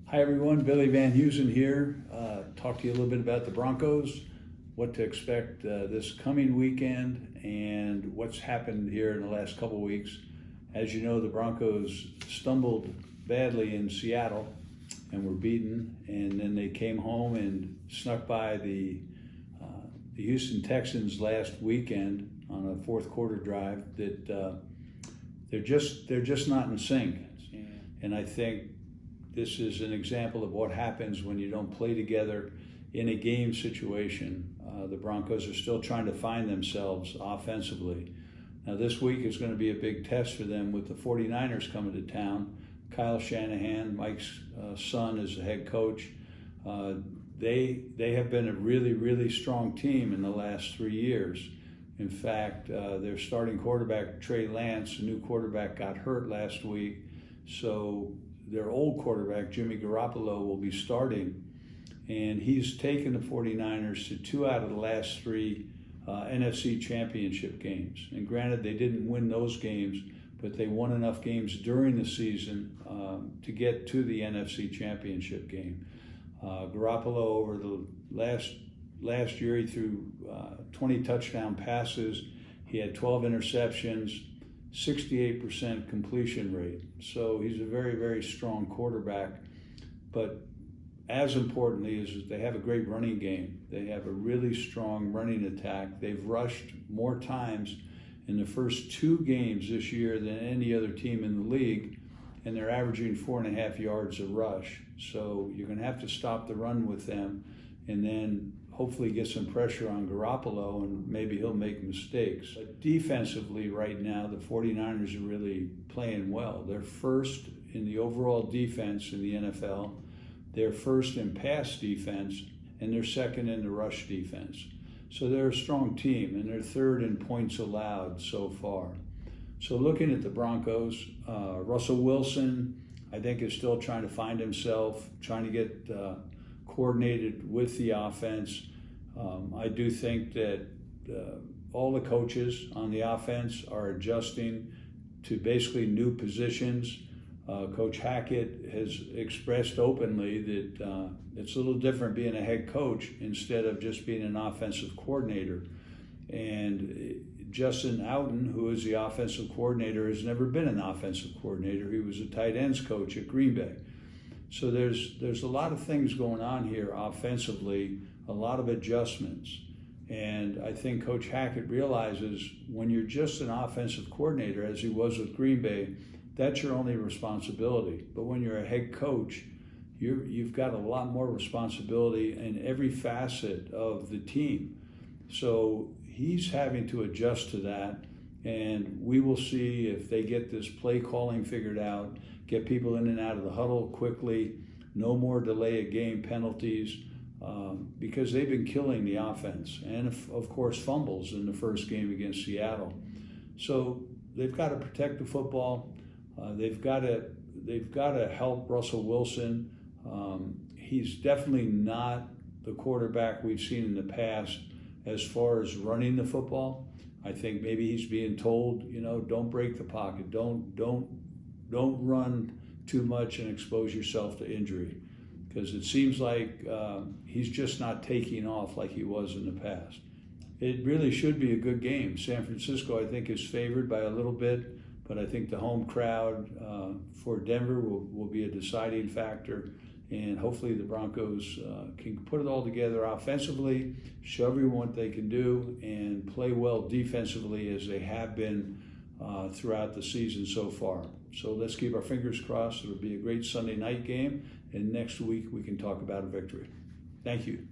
Hi everyone, Billy Van Heusen here. Talk to you a little bit about the Broncos, what to expect this coming weekend, and what's happened here in the last couple of weeks. As you know, the Broncos stumbled badly in Seattle and were beaten, and then they came home and snuck by the Houston Texans last weekend on a fourth quarter drive. That they're just not in sync, and I think this is an example of what happens when you don't play together in a game situation. The Broncos are still trying to find themselves offensively. Now this week is going to be a big test for them with the 49ers coming to town. Kyle Shanahan, Mike's son, is the head coach. They have been a really strong team in the last 3 years. In fact, their starting quarterback, Trey Lance, a new quarterback, got hurt last week. So their old quarterback, Jimmy Garoppolo, will be starting. And he's taken the 49ers to 2 out of the last 3 NFC championship games. And granted, they didn't win those games, but they won enough games during the season to get to the NFC championship game. Garoppolo, over the last year, he threw 20 touchdown passes. He had 12 interceptions, 68% completion rate. So he's a very strong quarterback. But as importantly is that they have a great running game. They have a really strong running attack. They've rushed more times in the first 2 games this year than any other team in the league, and they're averaging 4.5 yards a rush. So you're going to have to stop the run with them, and then hopefully get some pressure on Garoppolo, and maybe he'll make mistakes. But defensively right now, the 49ers are really playing well. They're first in the overall defense in the NFL. They're first in pass defense, and they're second in the rush defense. So they're a strong team, and they're third in points allowed so far. So looking at the Broncos, Russell Wilson, I think, is still trying to find himself, trying to get coordinated with the offense. I do think that all the coaches on the offense are adjusting to basically new positions. Coach Hackett has expressed openly that it's a little different being a head coach instead of just being an offensive coordinator. And Justin Outen, who is the offensive coordinator, has never been an offensive coordinator. He was a tight ends coach at Green Bay. So there's a lot of things going on here offensively, a lot of adjustments. And I think Coach Hackett realizes when you're just an offensive coordinator, as he was with Green Bay, that's your only responsibility. But when you're a head coach, you've got a lot more responsibility in every facet of the team. So he's having to adjust to that, and we will see if they get this play calling figured out, get people in and out of the huddle quickly, no more delay of game penalties, because they've been killing the offense, and of course fumbles in the first game against Seattle. So they've got to protect the football. They've got to help Russell Wilson. He's definitely not the quarterback we've seen in the past as far as running the football. I think maybe he's being told, don't break the pocket, don't run too much and expose yourself to injury, because it seems like he's just not taking off like he was in the past. It really should be a good game. San Francisco, I think, is favored by a little bit, but I think the home crowd for Denver will be a deciding factor, and hopefully the Broncos can put it all together offensively, show everyone what they can do, and play well defensively as they have been throughout the season so far. So let's keep our fingers crossed. It'll be a great Sunday night game, and next week we can talk about a victory. Thank you.